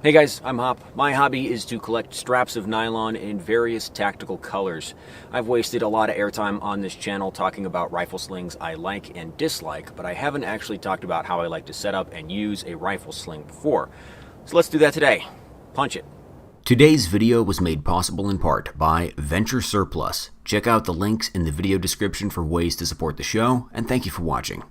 Hey guys, I'm Hop. My hobby is to collect straps of nylon in various tactical colors. I've wasted a lot of airtime on this channel talking about rifle slings I like and dislike, but I haven't actually talked about how I like to set up and use a rifle sling before. So let's do that today. Punch it. Today's video was made possible in part by Venture Surplus. Check out the links in the video description for ways to support the show, and thank you for watching.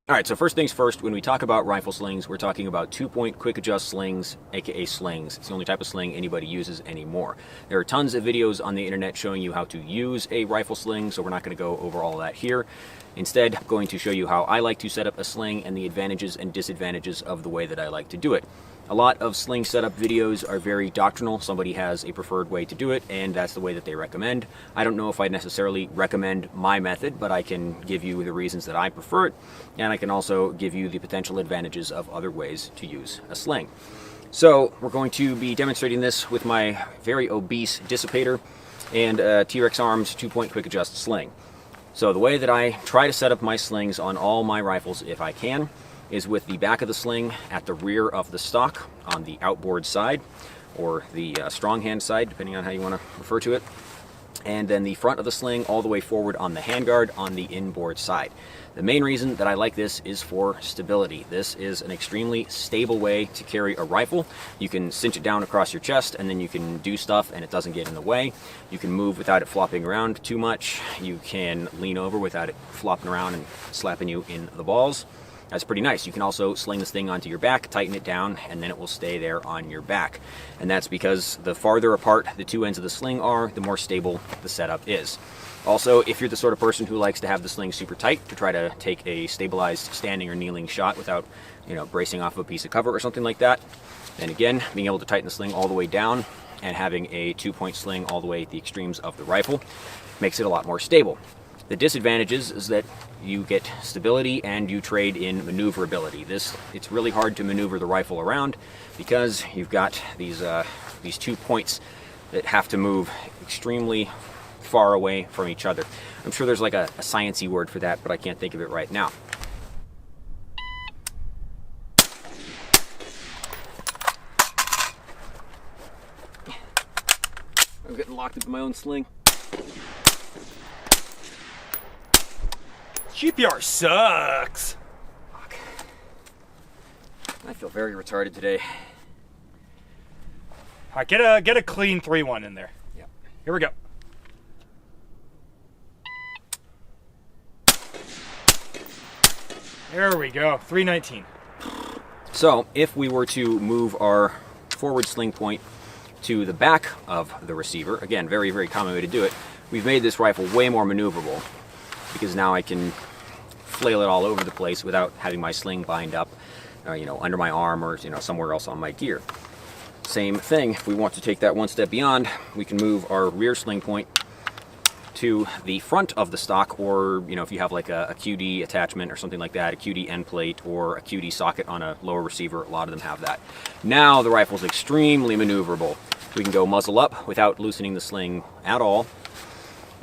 Alright, so first things first, when we talk about rifle slings, we're talking about 2-point quick adjust slings, aka slings. It's the only type of sling anybody uses anymore. There are tons of videos on the internet showing you how to use a rifle sling, so we're not going to go over all that here. Instead, I'm going to show you how I like to set up a sling and the advantages and disadvantages of the way that I like to do it. A lot of sling setup videos are very doctrinal. Somebody has a preferred way to do it, and that's the way that they recommend. I don't know if I necessarily recommend my method, but I can give you the reasons that I prefer it, and I can also give you the potential advantages of other ways to use a sling. So we're going to be demonstrating this with my very obese dissipator and T-Rex Arms 2-point quick adjust sling. So the way that I try to set up my slings on all my rifles, if I can, is with the back of the sling at the rear of the stock on the outboard side, or the strong hand side, depending on how you want to refer to it, and then the front of the sling all the way forward on the handguard on the inboard side. The main reason that I like this is for stability. This is an extremely stable way to carry a rifle. You can cinch it down across your chest, and then you can do stuff and it doesn't get in the way. You can move without it flopping around too much. You can lean over without it flopping around and slapping you in the balls. That's pretty nice. You can also sling this thing onto your back, tighten it down, and then it will stay there on your back. And that's because the farther apart the two ends of the sling are, the more stable the setup is. Also, if you're the sort of person who likes to have the sling super tight to try to take a stabilized standing or kneeling shot without, bracing off a piece of cover or something like that, then again, being able to tighten the sling all the way down and having a 2-point sling all the way at the extremes of the rifle makes it a lot more stable. The disadvantages is that you get stability and you trade in maneuverability. It's really hard to maneuver the rifle around because you've got these 2 points that have to move extremely far away from each other. I'm sure there's like a sciencey word for that, but I can't think of it right now. I'm getting locked into my own sling. GPR sucks. Fuck. I feel very retarded today. All right, get a clean 3-1 in there. Yep. Here we go. There we go, 319. So if we were to move our forward sling point to the back of the receiver, again, very, very common way to do it, we've made this rifle way more maneuverable because now I can flail it all over the place without having my sling bind up, under my arm or, somewhere else on my gear. Same thing, if we want to take that one step beyond, we can move our rear sling point to the front of the stock, or, if you have like a QD attachment or something like that, a QD end plate or a QD socket on a lower receiver, a lot of them have that. Now the rifle's extremely maneuverable. We can go muzzle up without loosening the sling at all.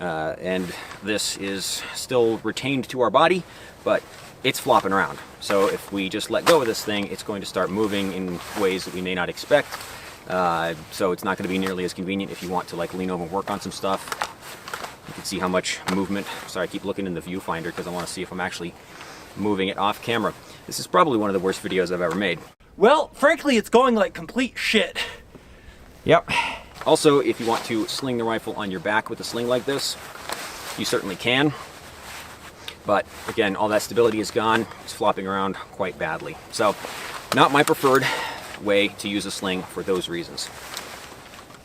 And this is still retained to our body, but it's flopping around. So if we just let go of this thing, it's going to start moving in ways that we may not expect. So it's not going to be nearly as convenient if you want to lean over and work on some stuff. You can see how much movement. Sorry, I keep looking in the viewfinder because I want to see if I'm actually moving it off camera. This is probably one of the worst videos I've ever made. Well, frankly, it's going like complete shit. Yep. Also, if you want to sling the rifle on your back with a sling like this, you certainly can. But again, all that stability is gone. It's flopping around quite badly. So, not my preferred way to use a sling for those reasons.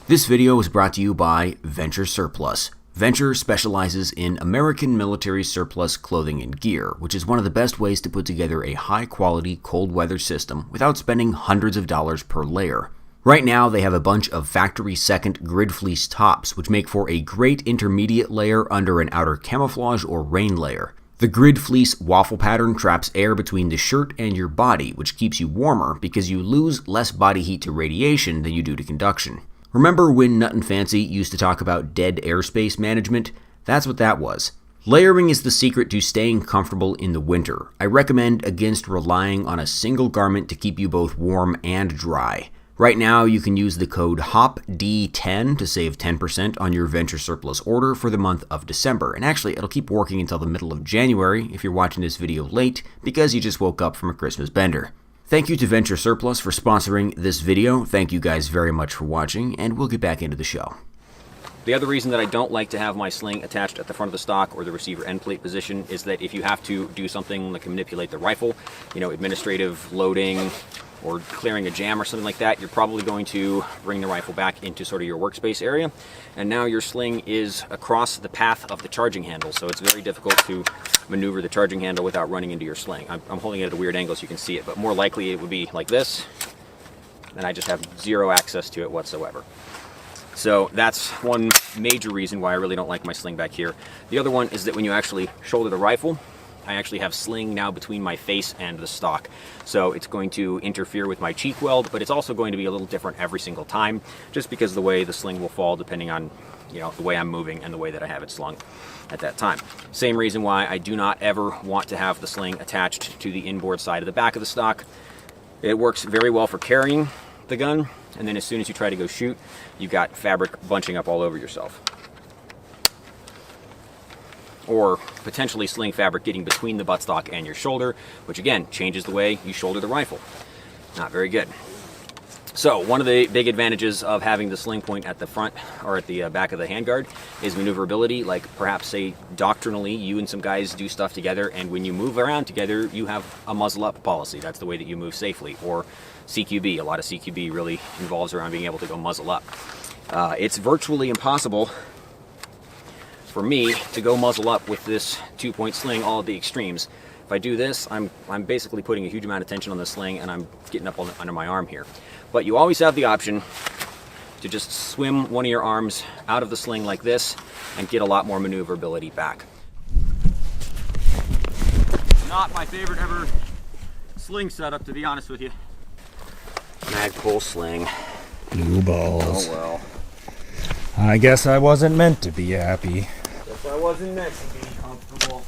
This video was brought to you by Venture Surplus. Venture specializes in American military surplus clothing and gear, which is one of the best ways to put together a high-quality cold weather system without spending hundreds of dollars per layer. Right now, they have a bunch of factory-second grid fleece tops, which make for a great intermediate layer under an outer camouflage or rain layer. The grid fleece waffle pattern traps air between the shirt and your body, which keeps you warmer because you lose less body heat to radiation than you do to conduction. Remember when Nut and Fancy used to talk about dead airspace management? That's what that was. Layering is the secret to staying comfortable in the winter. I recommend against relying on a single garment to keep you both warm and dry. Right now, you can use the code HOPD10 to save 10% on your Venture Surplus order for the month of December. And actually, it'll keep working until the middle of January if you're watching this video late because you just woke up from a Christmas bender. Thank you to Venture Surplus for sponsoring this video. Thank you guys very much for watching, and we'll get back into the show. The other reason that I don't like to have my sling attached at the front of the stock or the receiver end plate position is that if you have to do something like manipulate the rifle, administrative loading or clearing a jam or something like that, you're probably going to bring the rifle back into sort of your workspace area. And now your sling is across the path of the charging handle, so it's very difficult to maneuver the charging handle without running into your sling. I'm holding it at a weird angle so you can see it, but more likely it would be like this, and I just have zero access to it whatsoever. So that's one major reason why I really don't like my sling back here. The other one is that when you actually shoulder the rifle, I actually have sling now between my face and the stock. So it's going to interfere with my cheek weld, but it's also going to be a little different every single time, just because of the way the sling will fall depending on, the way I'm moving and the way that I have it slung at that time. Same reason why I do not ever want to have the sling attached to the inboard side of the back of the stock. It works very well for carrying the gun, and then as soon as you try to go shoot, you've got fabric bunching up all over yourself. Or potentially sling fabric getting between the buttstock and your shoulder, which again changes the way you shoulder the rifle. Not very good. So one of the big advantages of having the sling point at the front or at the back of the handguard is maneuverability. Like perhaps say doctrinally you and some guys do stuff together, and when you move around together you have a muzzle up policy. That's the way that you move safely. Or CQB, a lot of CQB really involves around being able to go muzzle up. It's virtually impossible for me to go muzzle up with this 2-point sling all at the extremes. If I do this, I'm basically putting a huge amount of tension on the sling, and I'm getting up under my arm here. But you always have the option to just swim one of your arms out of the sling like this and get a lot more maneuverability back. Not my favorite ever sling setup, to be honest with you. Magpul sling. Blue balls. Oh well. I guess I wasn't meant to be happy. Guess I wasn't meant to be comfortable.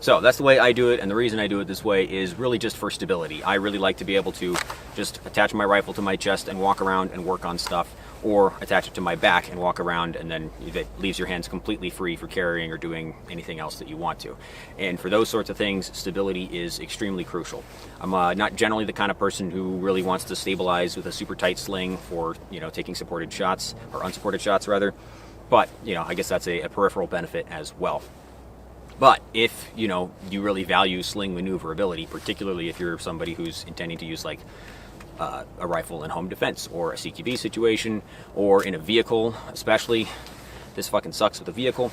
So that's the way I do it, and the reason I do it this way is really just for stability. I really like to be able to just attach my rifle to my chest and walk around and work on stuff, or attach it to my back and walk around, and then it leaves your hands completely free for carrying or doing anything else that you want to. And for those sorts of things, stability is extremely crucial. I'm not generally the kind of person who really wants to stabilize with a super tight sling for taking supported shots, or unsupported shots rather, but I guess that's a peripheral benefit as well. But if you really value sling maneuverability, particularly if you're somebody who's intending to use like a rifle in home defense or a CQB situation, or in a vehicle especially, this fucking sucks with a vehicle,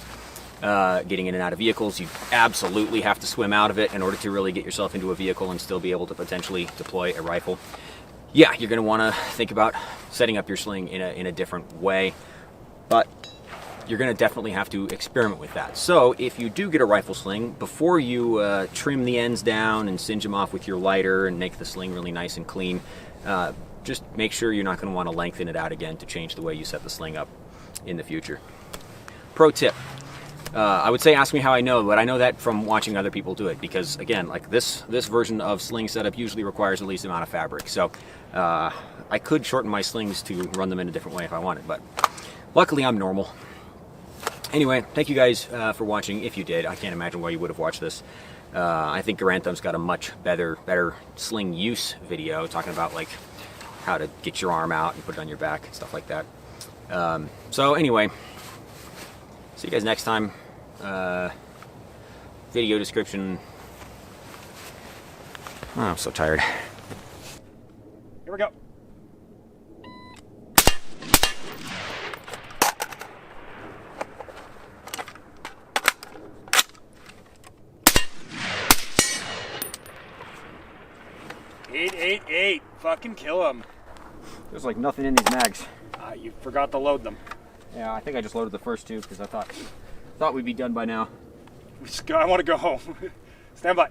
getting in and out of vehicles, you absolutely have to swim out of it in order to really get yourself into a vehicle and still be able to potentially deploy a rifle. Yeah, you're going to want to think about setting up your sling in a different way, but you're going to definitely have to experiment with that. So if you do get a rifle sling, before you trim the ends down and singe them off with your lighter and make the sling really nice and clean, just make sure you're not going to want to lengthen it out again to change the way you set the sling up in the future. Pro tip. I would say ask me how I know, but I know that from watching other people do it, because again, like this version of sling setup usually requires the least amount of fabric. So I could shorten my slings to run them in a different way if I wanted, but luckily I'm normal. Anyway, thank you guys for watching. If you did, I can't imagine why you would have watched this. I think Garantham's got a much better sling use video talking about like how to get your arm out and put it on your back and stuff like that. So anyway, see you guys next time. Video description. Oh, I'm so tired. Here we go. Eight. Fucking kill him. There's like nothing in these mags. You forgot to load them. Yeah, I think I just loaded the first two because I thought we'd be done by now. I want to go home. Stand by.